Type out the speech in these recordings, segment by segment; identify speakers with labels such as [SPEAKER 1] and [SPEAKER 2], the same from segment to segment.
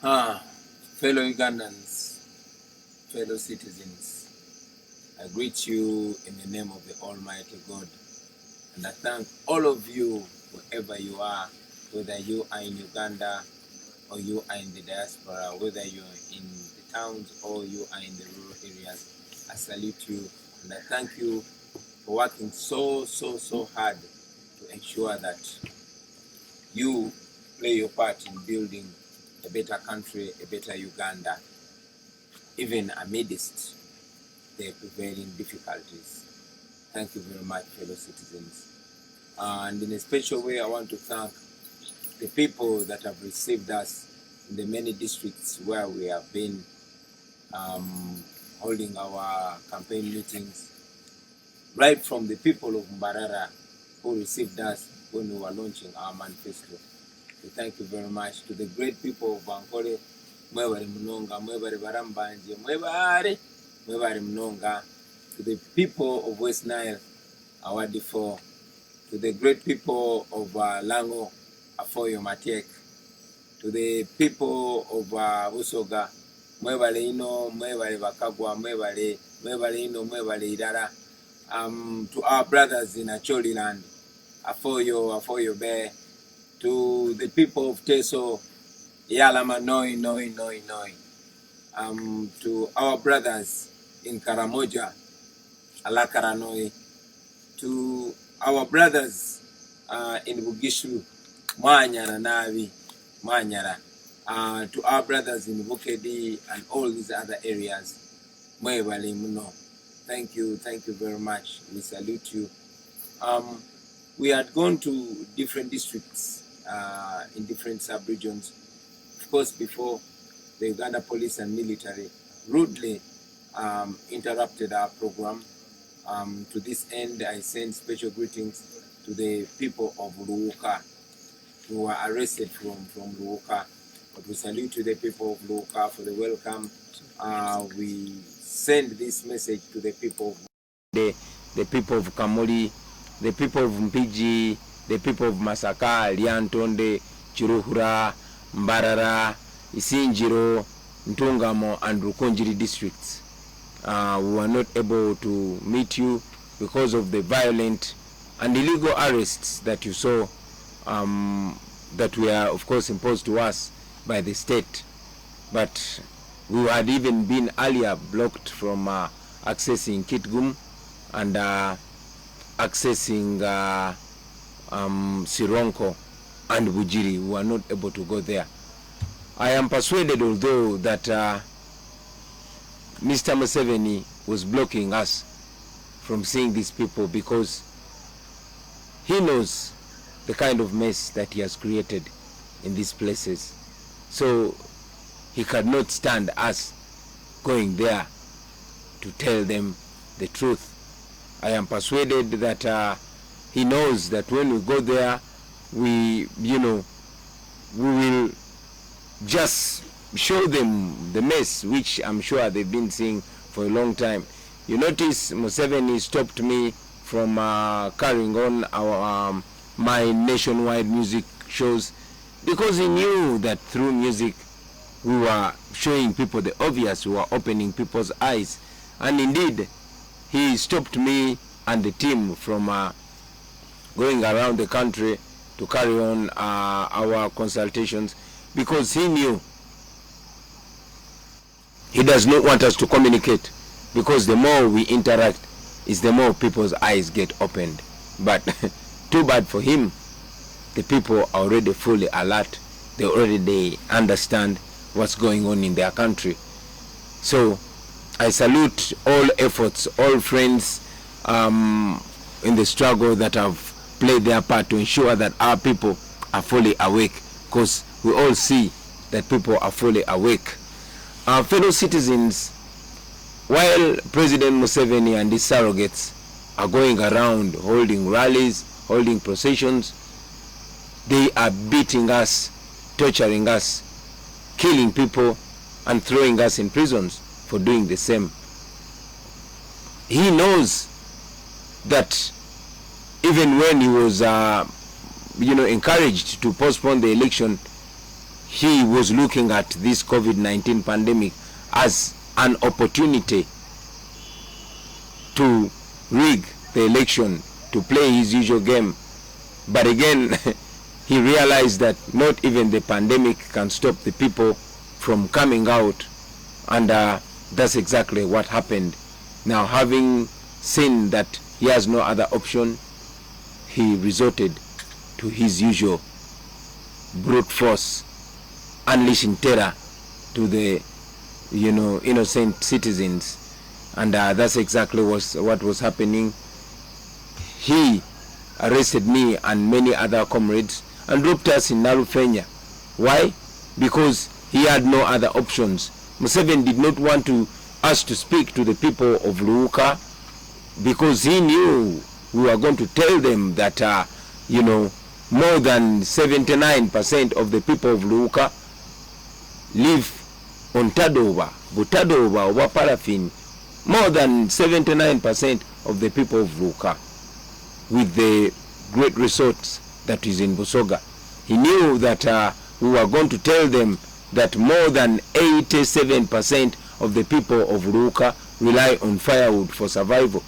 [SPEAKER 1] Fellow Ugandans, fellow citizens, I greet you in the name of the Almighty God, and I thank all of you, wherever you are, whether you are in Uganda or you are in the diaspora, whether you are in the towns or you are in the rural areas. I salute you and I thank you for working so hard to ensure that you play your part in building a better country, a better Uganda, even amidst the prevailing difficulties. Thank you very much, fellow citizens. And in a special way, I want to thank the people that have received us in the many districts where we have been holding our campaign meetings, right from the people of Mbarara who received us when we were launching our manifesto. We thank you very much. To the great people of Bankole, mwebale mnonga, mwebale barambanje, mwebale mnonga. To the people of West Nile, Awadifo. To the great people of Lango, Afoyo Matiek. To the people of Usoga, mwebale ino, mwebale bakagwa, mwebale ino, mwebale idara. To our brothers in Acholi land, Afoyo Bear. To the people of Teso, Yalama Noi. To our brothers in Karamoja, Alakara Noi. To our brothers in Bugishu, Manyara Navi, Manyara. To our brothers in Bukedi and all these other areas, Mwebale Muno. Thank you very much. We salute you. We had gone to different districts in different sub-regions. Of course, before the Uganda police and military rudely interrupted our program. To this end, I send special greetings to the people of Luuka who were arrested from Luuka. But we salute to the people of Luuka for the welcome. We send this message to the people of the people of Kamuli, the people of Mpiji, the people of Masaka, Liantonde, Chiruhura, Mbarara, Isinjiro, Ntungamo, and Rukonjiri districts. We were not able to meet you because of the violent and illegal arrests that you saw, that were of course imposed to us by the state. But we had even been earlier blocked from accessing Kitgum and accessing Sironko and Bujiri. We were not able to go there. I am persuaded, although, that Mr. Museveni was blocking us from seeing these people because he knows the kind of mess that he has created in these places. So he cannot stand us going there to tell them the truth. I am persuaded that he knows that when we go there, we will just show them the mess, which I'm sure they've been seeing for a long time. You notice Museveni stopped me from carrying on our my nationwide music shows because he knew that through music we were showing people the obvious, we were opening people's eyes. And indeed, he stopped me and the team from going around the country to carry on our consultations because he knew he does not want us to communicate, because the more we interact is the more people's eyes get opened. But too bad for him, the people are already fully alert. They understand what's going on in their country. So I salute all efforts, all friends in the struggle that have played their part to ensure that our people are fully awake, because we all see that people are fully awake. Our fellow citizens, while President Museveni and his surrogates are going around holding rallies, holding processions, they are beating us, torturing us, killing people, and throwing us in prisons for doing the same. He knows that even when he was encouraged to postpone the election, he was looking at this COVID-19 pandemic as an opportunity to rig the election, to play his usual game. But again, he realized that not even the pandemic can stop the people from coming out, and that's exactly what happened. Now, having seen that he has no other option, he resorted to his usual brute force, unleashing terror to the innocent citizens, and that's exactly what was happening. He arrested me and many other comrades and dropped us in Narufenya. Why? Because he had no other options. Museveni did not want us to speak to the people of Luuka, because he knew we were going to tell them that more than 79% of the people of Luuka live on Tadoba, Butadoba, or Paraffin. More than 79% of the people of Luuka, with the great resorts that is in Busoga. He knew that we were going to tell them that more than 87% of the people of Luuka rely on firewood for survival.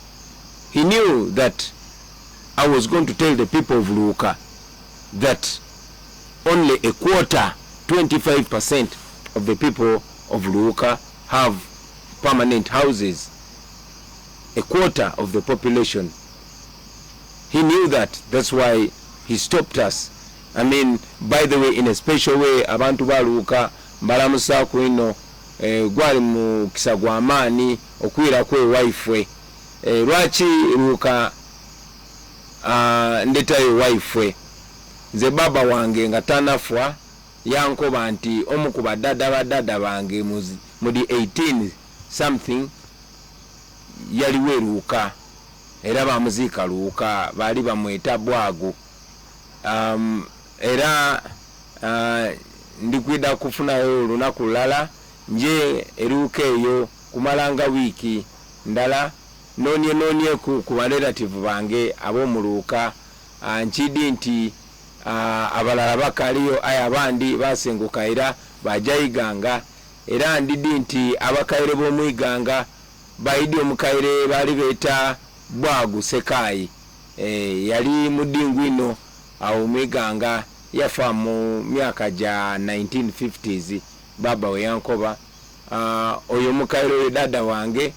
[SPEAKER 1] He knew that I was going to tell the people of Luuka that only a quarter, 25% of the people of Luuka have permanent houses. A quarter of the population. He knew that. That's why he stopped us. I mean, by the way, in a special way, abantu ba Luuka mbalamusa kwino gwali mu kisagwa amani okwira kwe wife lwaki Luuka ndetayo wife nze baba wange nga tanafwa yankoba nti omu ku badada bange mudi 18 something yaliwe Luuka era bamuziika Luuka bali bamweta Bwago. Era ndikwida kufunayo olunaku lulala nje Luuka eyo kumalanga wiiki ndala nonye ku relative bange ab'omu Luuka nkidi nti abalala bakaliyo aya abandi basenguka era bajayiganga, era ndidi nti abakaire b'omwiganga baidi omukaire bali beta Bwagu Sekayi yali mudingwino awo mwiganga yafa mu myaka ja 1950s baba we yankoba. Oyo mukaire we dada wange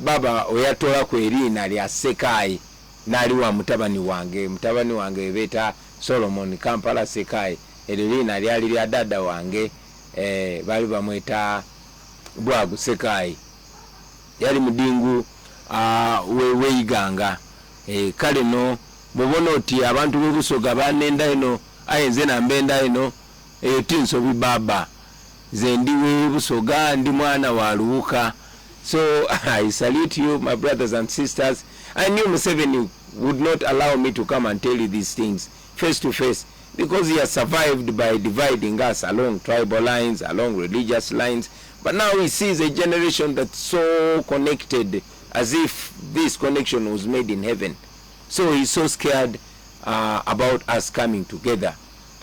[SPEAKER 1] baba oyatola ku erina lya Sekayi nali wa mutabani wange beta Solomon Kampala Sekayi, erina lyali lya dada wange bali bamweta Bwagu Sekayi, yali mudingu weiganga. Kale no bobona oti abantu b'Obusoga banenda ino ayenze nambenda ino tinso bibaba ze ndi Busoga ndi mwana wa Luuka. So I salute you, my brothers and sisters. I knew Museveni would not allow me to come and tell you these things face to face, because he has survived by dividing us along tribal lines, along religious lines. But now he sees a generation that's so connected, as if this connection was made in heaven. So he's so scared about us coming together.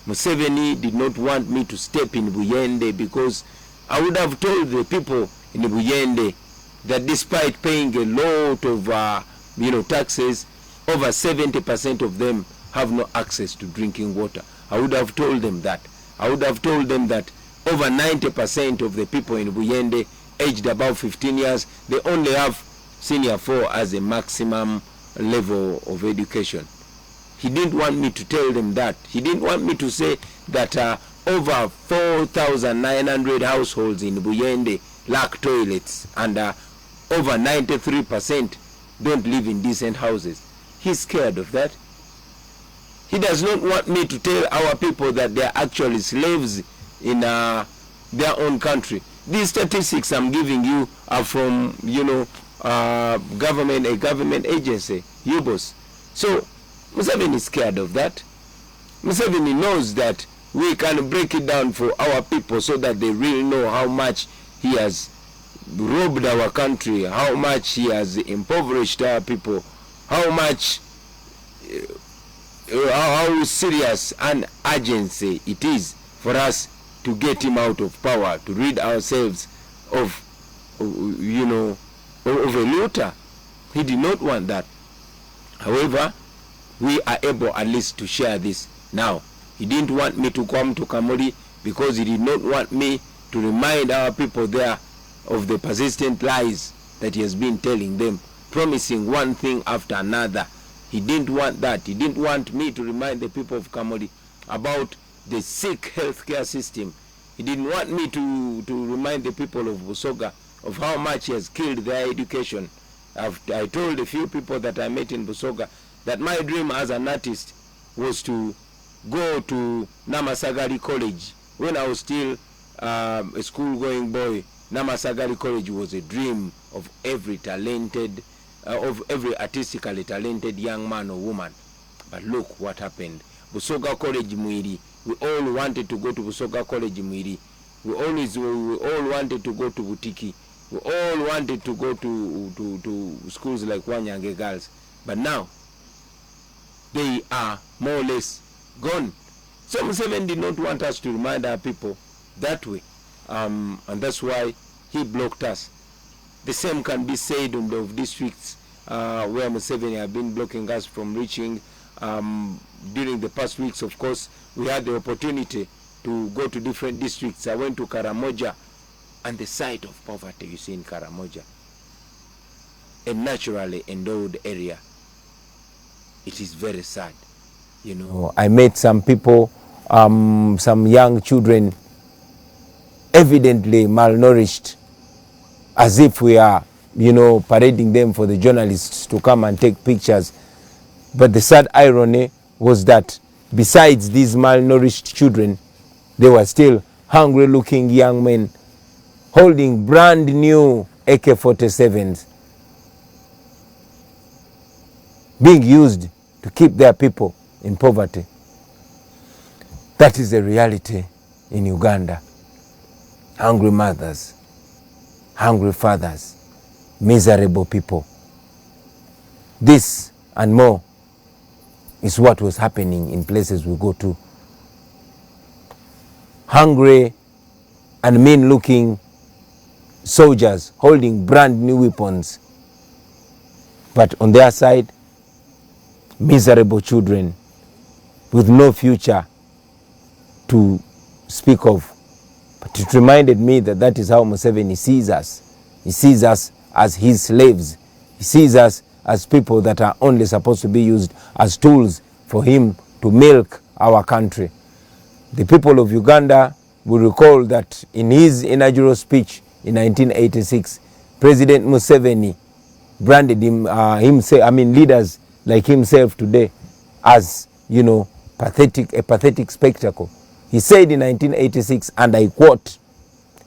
[SPEAKER 1] Museveni did not want me to step in Buyende, because I would have told the people in Buyende that despite paying a lot of taxes, over 70% of them have no access to drinking water. I would have told them that. I would have told them that over 90% of the people in Buyende aged above 15 years, they only have senior 4 as a maximum level of education. He didn't want me to tell them that. He didn't want me to say that over 4,900 households in Buyende lack toilets, and over 93% don't live in decent houses. He's scared of that. He does not want me to tell our people that they are actually slaves in their own country. These statistics I'm giving you are from, a government agency, UBOS. So Museveni is scared of that. Museveni knows that we can break it down for our people so that they really know how much he has robbed our country, how much he has impoverished our people, how much how serious an urgency it is for us
[SPEAKER 2] to get him out of power, to rid ourselves of, you know, of a looter. He did not want that. However, we are able at least to share this now. He didn't want me to come to Kamuli because he did not want me to remind our people there of the persistent lies that he has been telling them, promising one thing after another. He didn't want that. He didn't want me to remind the people of Kamuli about the sick healthcare system. He didn't want me to remind the people of Busoga of how much he has killed their education. I told a few people that I met in Busoga that my dream as an artist was to go to Namasagari College. When I was still a school-going boy, Namasagari College was a dream of every talented, of every artistically talented young man or woman. But look what happened. Busoga College Mwiri. We all wanted to go to Busoga College Mwiri. We all wanted to go to Butiki. We all wanted to go to schools like Wanyange Girls. But now, they are more or less gone. So Museveni did not want us to remind our people that way. And that's why he blocked us. The same can be said on the districts where Museveni have been blocking us from reaching. During the past weeks, of course, we had the opportunity to go to different districts. I went to Karamoja, and the sight of poverty you see in Karamoja, a naturally endowed area, it is very sad. You know, I met some people, some young children, evidently malnourished, as if we are, you know, parading them for the journalists to come and take pictures. But the sad irony was that besides these malnourished children, there were still hungry-looking young men holding brand new AK-47s, being used to keep their people in poverty. That is the reality in Uganda. Hungry mothers, hungry fathers, miserable people. This and more is what was happening in places we go to. Hungry and mean-looking soldiers holding brand new weapons, but on their side, miserable children with no future to speak of. But it reminded me that that is how Museveni sees us. He sees us as his slaves. He sees us as people that are only supposed to be used as tools for him to milk our country. The people of Uganda will recall that in his inaugural speech in 1986, President Museveni branded him, leaders like himself today as, you know, a pathetic spectacle. He said in 1986, and I quote,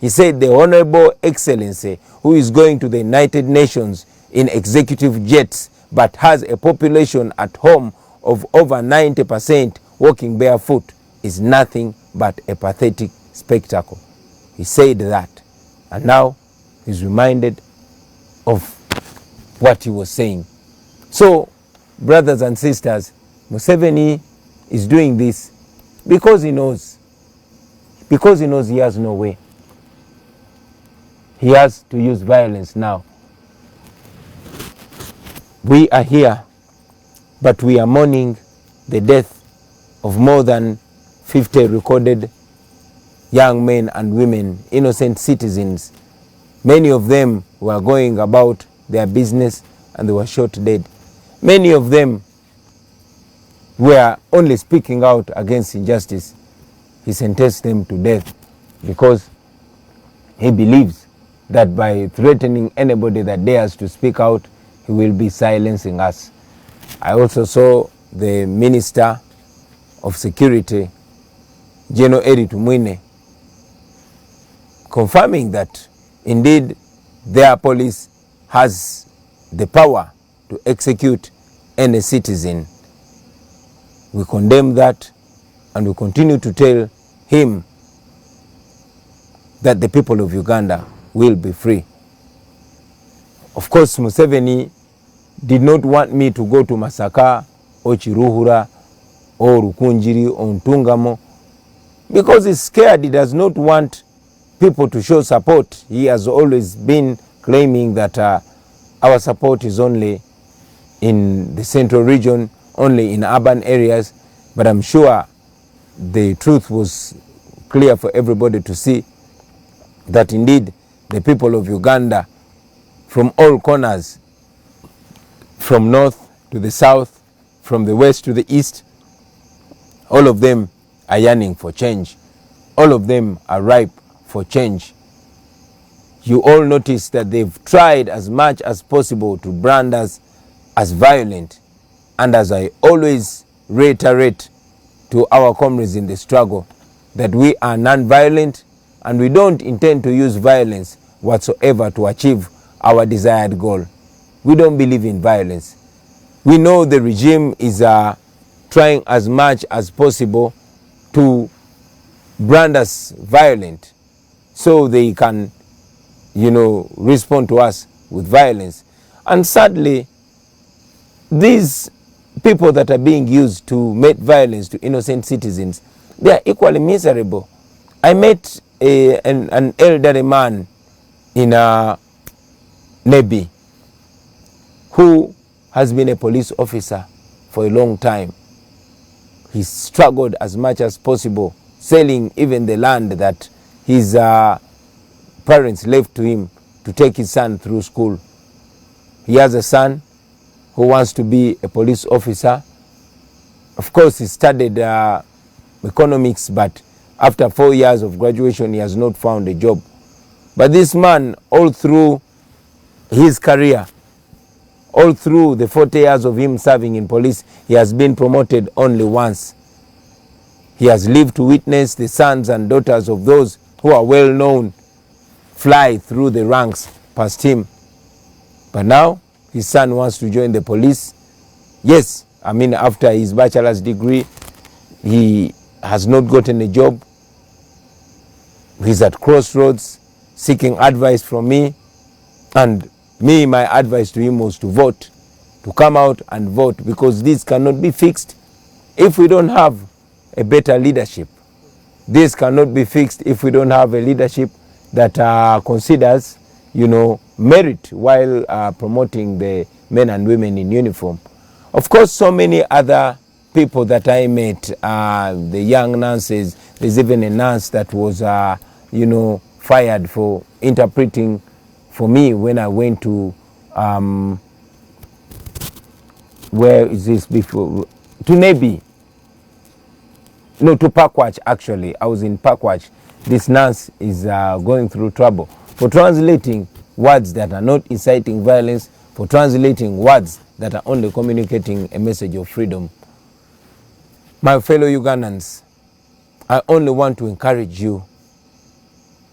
[SPEAKER 2] he said, "The Honorable Excellency, who is going to the United Nations in executive jets, but has a population at home of over 90% walking barefoot, is nothing but a pathetic spectacle." He said that, and now he's reminded of what he was saying. So, brothers and sisters, Museveni is doing this because he knows he has no way. He has to use violence now. We are here, but we are mourning the death of more than 50 recorded young men and women, innocent citizens. Many of them were going about their business and they were shot dead. Many of them were only speaking out against injustice. He sentenced them to death because he believes that by threatening anybody that dares to speak out, he will be silencing us. I also saw the Minister of Security, General Eri Tumwine, confirming that indeed their police has the power to execute any citizen. We condemn that, and we continue to tell him that the people of Uganda will be free. Of course, Museveni did not want me to go to Masaka or Chiruhura or Rukunjiri or Ntungamo because he's scared. He does not want people to show support. He has always been claiming that our support is only in the central region, only in urban areas, but I'm sure the truth was clear for everybody to see that indeed the people of Uganda from all corners, from north to the south, from the west to the east, all of them are yearning for change. All of them are ripe for change. You all notice that they've tried as much as possible to brand us as violent. And as I always reiterate to our comrades in the struggle, that we are non-violent and we don't intend to use violence whatsoever to achieve our desired goal. We don't believe in violence. We know the regime is trying as much as possible to brand us violent so they can, respond to us with violence. And sadly, these people that are being used to make violence to innocent citizens, they are equally miserable. I met an elderly man in Nebi who has been a police officer for a long time. He struggled as much as possible, selling even the land that his parents left to him to take his son through school. He has a son who wants to be a police officer. Of course, he studied economics, but after 4 years of graduation, he has not found a job. But this man, all through his career, all through the 40 years of him serving in police, he has been promoted only once. He has lived to witness the sons and daughters of those who are well known fly through the ranks past him. But now his son wants to join the police. Yes, after his bachelor's degree, he has not gotten a job. He's at crossroads seeking advice from me. And my advice to him was to vote, to come out and vote, because this cannot be fixed if we don't have a better leadership. This cannot be fixed if we don't have a leadership that considers, merit while promoting the men and women in uniform. Of course, so many other people that I met, the young nurses, there's even a nurse that was, fired for interpreting for me when I went to, where is this before? To Nebi. No, to Pakwach actually. I was in Pakwach. This nurse is going through trouble for translating words that are not inciting violence, for translating words that are only communicating a message of freedom. My fellow Ugandans, I only want to encourage you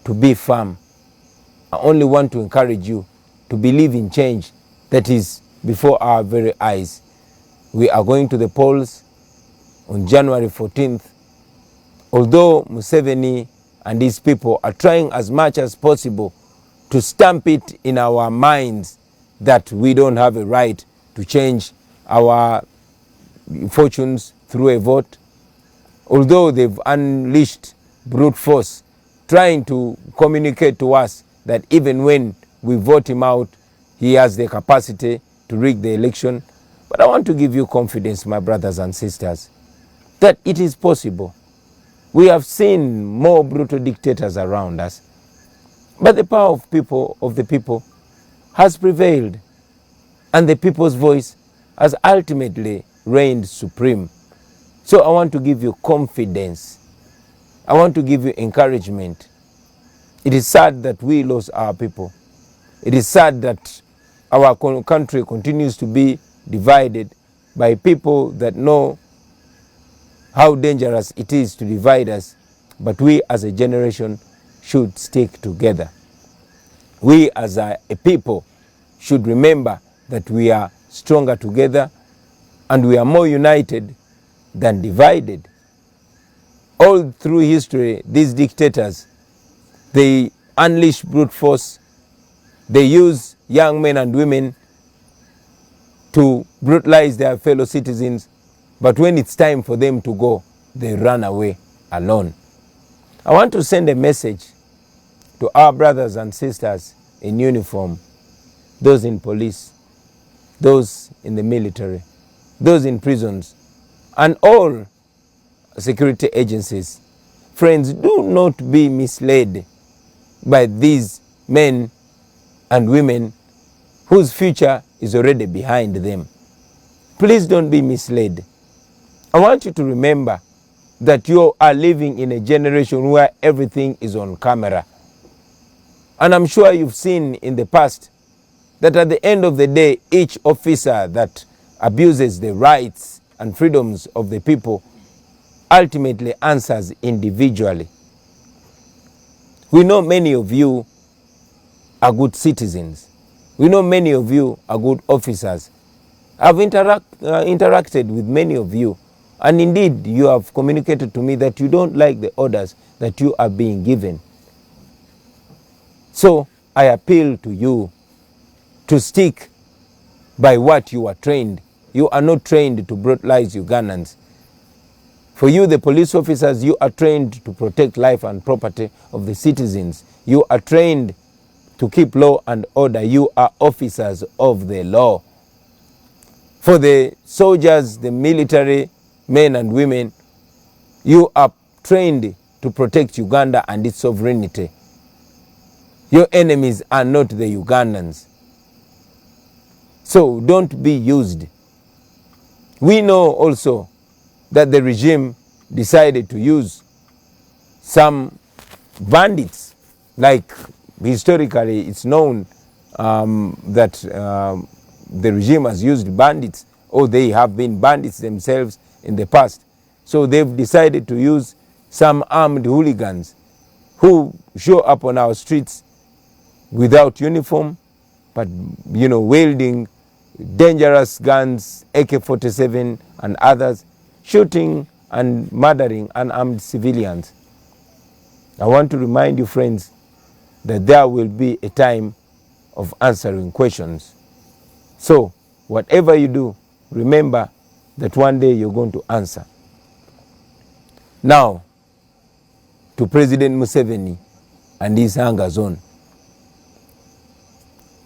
[SPEAKER 2] to be firm. I only want to encourage you to believe in change that is before our very eyes. We are going to the polls on January 14th. Although Museveni and his people are trying as much as possible to stamp it in our minds that we don't have a right to change our fortunes through a vote, although they've unleashed brute force trying to communicate to us that even when we vote him out, he has the capacity to rig the election. But I want to give you confidence, my brothers and sisters, that it is possible. We have seen more brutal dictators around us, but the power of the people has prevailed, and the people's voice has ultimately reigned supreme. So I want to give you confidence. I want to give you encouragement. It is sad that we lost our people. It is sad that our country continues to be divided by people that know how dangerous it is to divide us, but we as a generation should stick together. We as a people should remember that we are stronger together and we are more united than divided. All through history, these dictators, they unleash brute force. They use young men and women to brutalize their fellow citizens. But when it's time for them to go, they run away alone. I want to send a message to our brothers and sisters in uniform, those in police, those in the military, those in prisons, and all security agencies. Friends, do not be misled by these men and women whose future is already behind them. Please don't be misled. I want you to remember that you are living in a generation where everything is on camera. And I'm sure you've seen in the past that at the end of the day, each officer that abuses the rights and freedoms of the people ultimately answers individually. We know many of you are good citizens. We know many of you are good officers. I've interacted with many of you, and indeed you have communicated to me that you don't like the orders that you are being given. So I appeal to you to stick by what you are trained. You are not trained to brutalize Ugandans. For you, the police officers, you are trained to protect life and property of the citizens. You are trained to keep law and order. You are officers of the law. For the soldiers, the military men and women, you are trained to protect Uganda and its sovereignty. Your enemies are not the Ugandans. So don't be used. We know also that the regime decided to use some bandits, like historically it's known that the regime has used bandits, or they have been bandits themselves in the past. So they've decided to use some armed hooligans who show up on our streets without uniform, but wielding dangerous guns, AK-47 and others, shooting and murdering unarmed civilians. I want to remind you, friends, that there will be a time of answering questions. So whatever you do, remember that one day you're going to answer. Now, to President Museveni and his anger zone.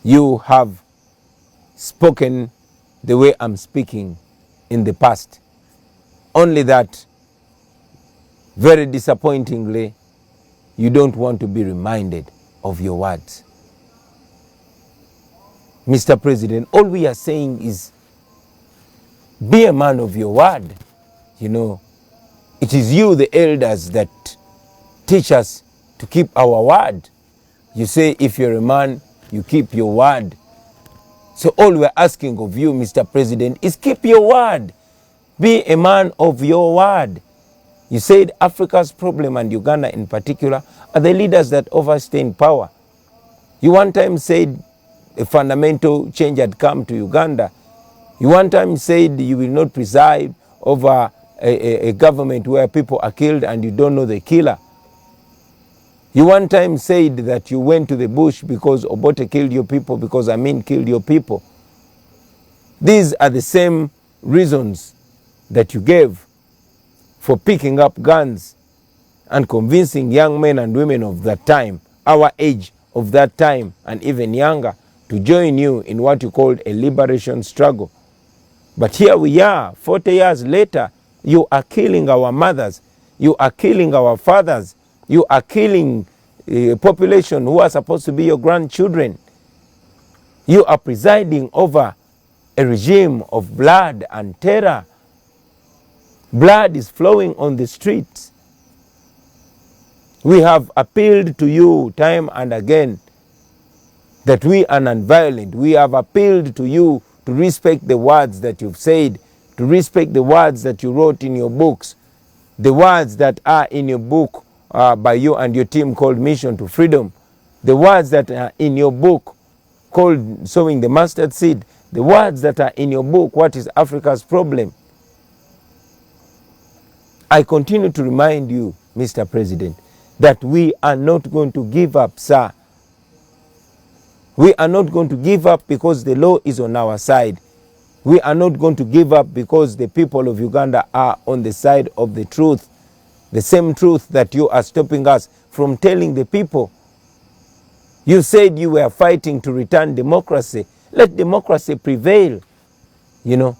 [SPEAKER 2] You have spoken the way I'm speaking in the past. Only that, very disappointingly, you don't want to be reminded of your words. Mr. President, all we are saying is be a man of your word. It is you, the elders, that teach us to keep our word. You say if you're a man, you keep your word. So all we're asking of you, Mr. President, is keep your word. Be a man of your word. You said Africa's problem, and Uganda in particular, are the leaders that overstay in power. You one time said a fundamental change had come to Uganda. You one time said you will not preside over a government where people are killed and you don't know the killer. You one time said that you went to the bush because Obote killed your people, because Amin killed your people. These are the same reasons that you gave for picking up guns and convincing young men and women of that time, our age of that time and even younger, to join you in what you called a liberation struggle. But here we are, 40 years later, you are killing our mothers, you are killing our fathers, you are killing a population who are supposed to be your grandchildren. You are presiding over a regime of blood and terror. Blood is flowing on the streets. We have appealed to you time and again that we are non-violent. We have appealed to you to respect the words that you've said, to respect the words that you wrote in your books, the words that are in your book by you and your team called Mission to Freedom, the words that are in your book called Sowing the Mustard Seed, the words that are in your book, What is Africa's Problem? I continue to remind you, Mr. President, that we are not going to give up, sir. We are not going to give up because the law is on our side. We are not going to give up because the people of Uganda are on the side of the truth. the same truth that you are stopping us from telling the people. You said you were fighting to return democracy. Let democracy prevail. You know,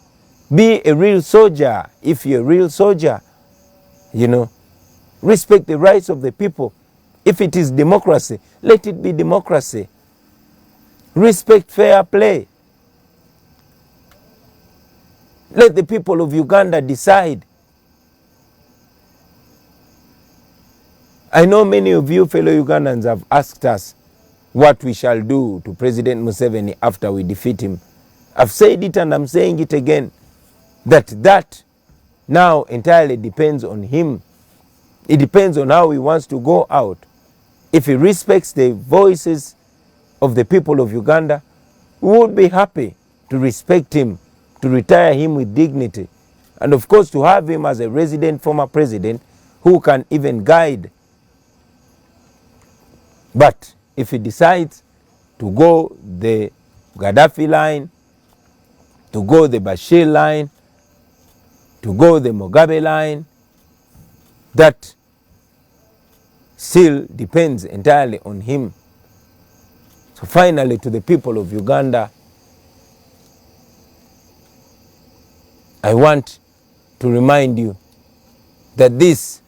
[SPEAKER 2] be a real soldier. If you're a real soldier, you know, respect the rights of the people. If it is democracy, let it be democracy. Respect fair play. Let the people of Uganda decide. I know many of you fellow Ugandans have asked us what we shall do to President Museveni after we defeat him. I've said it and I'm saying it again, that now entirely depends on him. It depends on how he wants to go out. If he respects the voices of the people of Uganda, we would be happy to respect him, to retire him with dignity, and of course to have him as a resident former president who can even guide. But if he decides to go the Gaddafi line, to go the Bashir line, to go the Mugabe line, that still depends entirely on him. So finally, to the people of Uganda, I want to remind you that this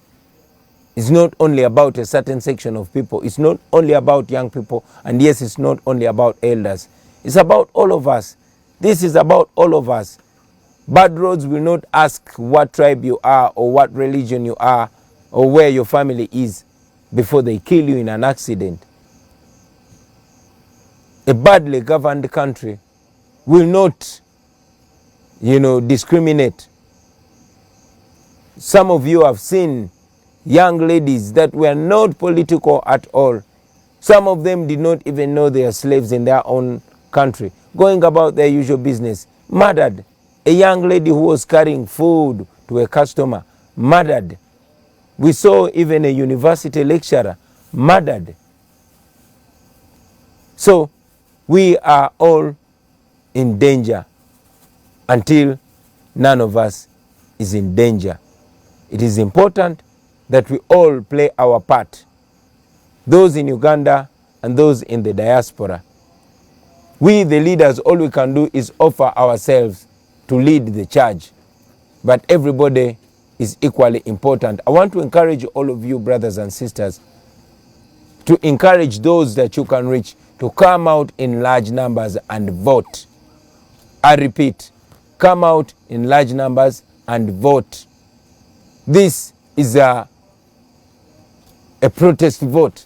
[SPEAKER 2] is not only about a certain section of people. It's not only about young people. And yes, it's not only about elders. It's about all of us. This is about all of us. Bad roads will not ask what tribe you are or what religion you are or where your family is before they kill you in an accident. A badly governed country will not, discriminate. Some of you have seen young ladies that were not political at all. Some of them did not even know they are slaves in their own country, going about their usual business, murdered. A young lady who was carrying food to a customer, murdered. We saw even a university lecturer murdered. So we are all in danger until none of us is in danger. It is important that we all play our part, those in Uganda and those in the diaspora. We, the leaders, all we can do is offer ourselves to lead the charge, but everybody is equally important. I want to encourage all of you, brothers and sisters, to encourage those that you can reach to come out in large numbers and vote. I repeat, come out in large numbers and vote. This is a protest vote.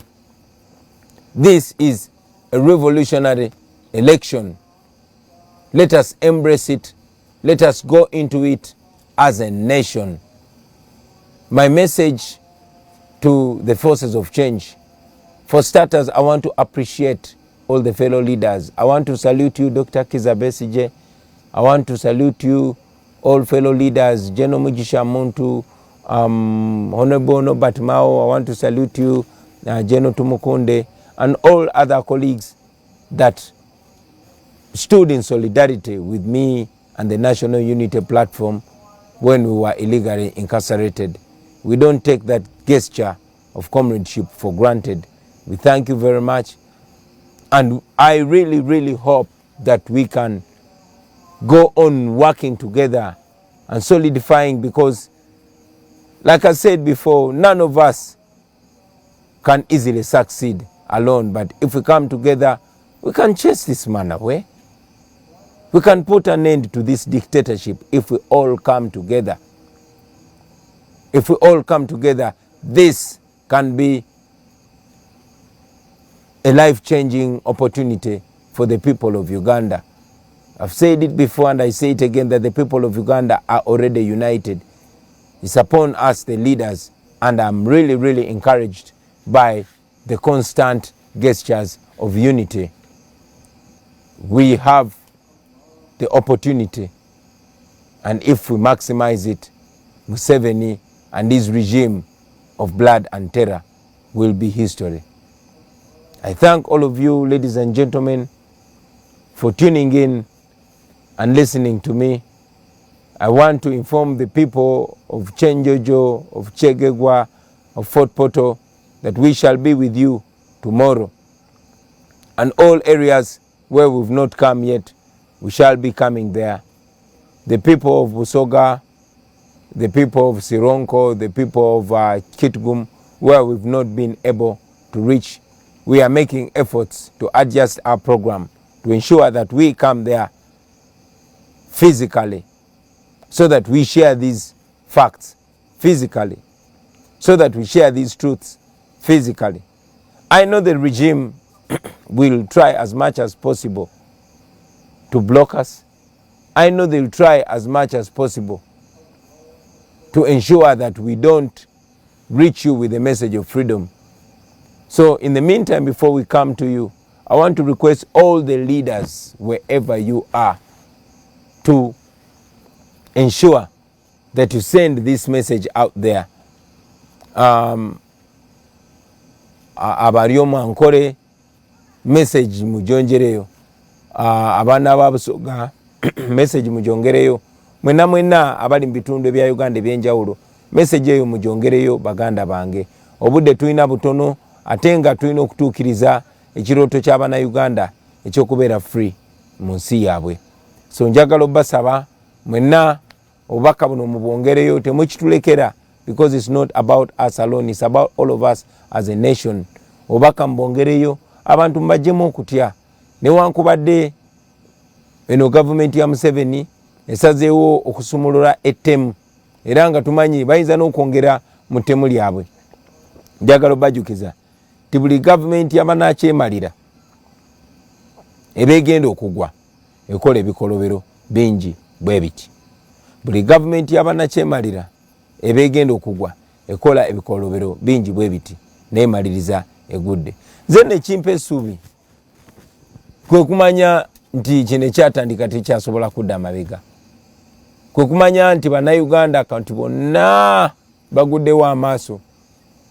[SPEAKER 2] This is a revolutionary election. Let us embrace it. Let us go into it as a nation. My message to the forces of change. For starters, I want to appreciate all the fellow leaders. I want to salute you, Dr. Kizza Besigye. I want to salute you, all fellow leaders, General Mugisha Muntu, Honorable Norbert Mao. I want to salute you, General Tumukunde, and all other colleagues that stood in solidarity with me and the National Unity Platform when we were illegally incarcerated. We don't take that gesture of comradeship for granted. We thank you very much. And I really, really hope that we can go on working together and solidifying, because, like I said before, none of us can easily succeed alone. But if we come together, we can chase this man away. We can put an end to this dictatorship if we all come together. If we all come together, this can be a life-changing opportunity for the people of Uganda. I've said it before and I say it again, that the people of Uganda are already united. It's upon us, the leaders, and I'm really, really encouraged by the constant gestures of unity. We have the opportunity, and if we maximize it, Museveni and his regime of blood and terror will be history. I thank all of you, ladies and gentlemen, for tuning in and listening to me. I want to inform the people of Chenjojo, of Chegegwa, of Fort Portal, that we shall be with you tomorrow. And all areas where we've not come yet, we shall be coming there. The people of Busoga, the people of Sironko, the people of Kitgum, where we've not been able to reach, we are making efforts to adjust our program to ensure that we come there physically, so that we share these facts physically, so that we share these truths physically. I know the regime will try as much as possible to block us. I know they'll try as much as possible to ensure that we don't reach you with the message of freedom. So in the meantime, before we come to you, I want to request all the leaders, wherever you are, to ensure that you send this message out there. Abariyomu ankore message mujongereyo, abaana babusoga message mujongereyo, mwena abali mu bitundu ebya Uganda ebyenjawulo message eyo mujongereyo baganda bange. Obudde tulina butono, ate nga tulina okutuukiriza ekirooto ky'abaana Uganda ekyokubeera free mu nsi yaabwe. So njagala obbasaba mwena obubaka buno mubwongereyo, temukitulekera, because it's not about us alone, it's about all of us as a nation. Obubaka mubwongereyo, abantu mbajjemu okutya, newankubadde eno gavumenti ya Museveni esazeewo okusumulula ettemu, era nga tumanyi bayinza n'okwongera mu ttemu lyabwe. Njagala obbajukiza ti buli gavumenti yabanakyemalira eba egenda okugwa ekola ebikolobero bingi bwe biti. Buli gavumenti yabanakyemalira eba egenda okugwa ekola ebikolobero bingi bwe biti, neemaliriza egudde. Nze nekimpa essuubi kwe kumanya nti kino ekyatandika tekyasobola kudda amabega, kwe kumanya nti bannayuganda akantu bonna baguddewo amaaso,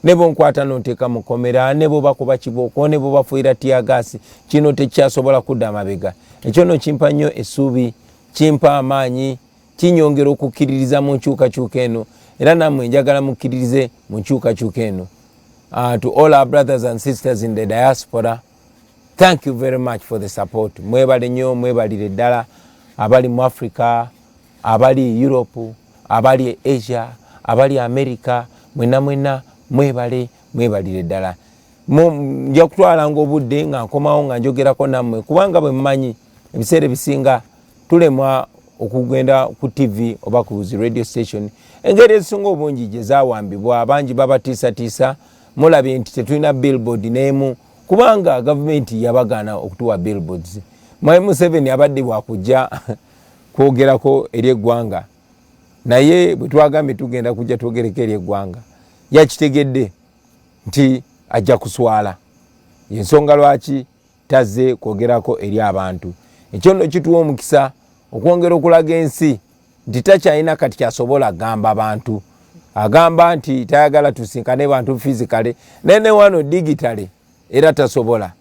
[SPEAKER 2] ne bonkwata n'oteeka mu komera, ne bo bakuba kibooko, ne bo bafuira tiyagaasi, kino tekyasobola kudda amabega. Ekyo no kimpa nnyo essuubi, kimpa amaanyi, kinyongera okukkiririza mu nkyukakyuka eno, era nammwe njagala mukkiririze mu nkyukakyuka eno. To all our brothers and sisters in the diaspora, thank you very much for the support. Mwebale nnyo, mwebalire ddala abali mu Africa, abali Europe, abali Asia, abali America, mwena mwebalire ddala. Nja kutwalanga obudde nga nkomawo nga njogerako nammwe, kubanga bwe mmanyi ebiseera bisinga tulemwa okugenda ku TV oba ku radio station. Engeri ezisinga obungi gye zaawambibwa, abangi babatiisatiisa, mulabye nti tetulina billboard n'emu, kubanga gavumenti yabagaana okutuwa billboards. Mwami Museveni abadde bwakujja kwogerako eri eggwanga, naye bwe twagambye tugenda kujja twogereko eri eggwanga, yakitegedde nti ajja kuswala. Yensonga lwaki tazze kwogerako eri abantu. Ekyo nno kituwa omukisa okwongera okulaga ensi nti takyalina kati kyasobola gamba abantu. Agamba nti tayagala tusinkane bantu physically, nene wano digitally era tasobola.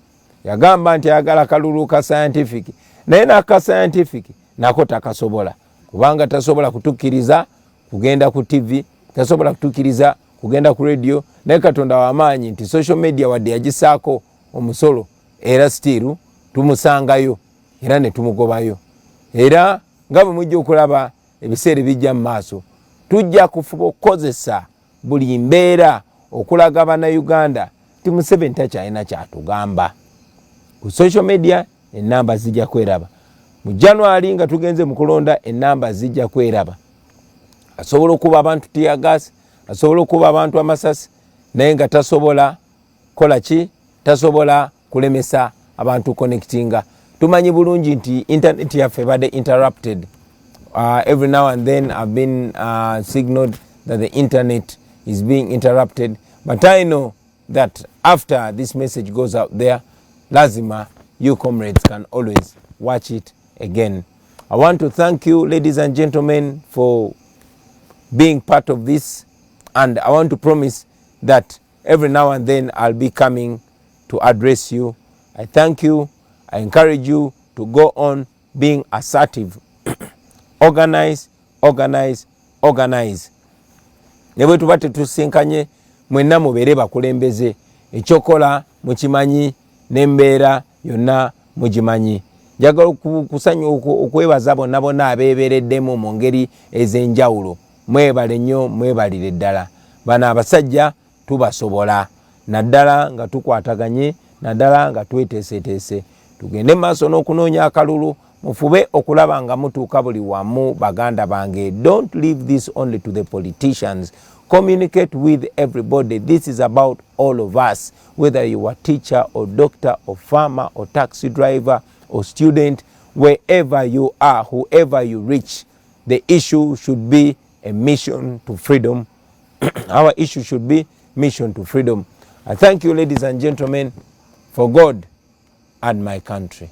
[SPEAKER 2] Yagamba nti ayagala kalulu ka scientific, naye n'aka scientific nako takasobola, kubanga tasobola kutukkiriza kugenda ku TV, tasobola kutukkiriza kugenda ku radio. Naye Katonda w'amaanyi nti social media wadde yagisaako omusolo, era still tumusangayo era ne tumugobayo. Era nga bwe mujja okulaba ebiseera bijja mu maaso, tujja kufuba okukozesa buli mbeera okulaga bannayuganda ti Museveni takyalina kyatugamba. Ku social media ennamba zijja kweraba. Mu January nga tugenze mu kulonda ennamba zijja kweraba. Asobola okuba abantu tiyagasi, asobola okuba abantu amasasi, naye nga tasobola kola ki? Tasobola kulemesa abantu connectinga. Tumanyi bulungi nti internet yaffe badde interrupted. Every now and then I've been signaled that the internet is being interrupted, but I know that after this message goes out there, lazima you comrades can always watch it again. I want to thank you, ladies and gentlemen, for being part of this, and I want to promise that every now and then I'll be coming to address you. I thank you. I encourage you to go on being assertive. Organize. Ne bwe tuba tetusinkanye mwenna mubeere bakulembeze. Ekyokola mukimanyi n'embeera yonna mugimanyi. Njagala okwebaza bonna bonna abeebeereddemu mu ngeri ez'enjawulo. Mwebale nnyo, mwebalire ddala. Bano abasajja tubasobola, naddala nga tukwataganye, naddala nga tweteeseteese. Tugende maaso n'okunoonya akalulu, mufube okulaba nga mutuuka buli wamu baganda bange. Don't leave this only to the politicians. Communicate with everybody. This is about all of us, whether you are teacher or doctor or farmer or taxi driver or student, wherever you are, whoever you reach, the issue should be a mission to freedom. Our issue should be mission to freedom. I thank you, ladies and gentlemen, for God and my country.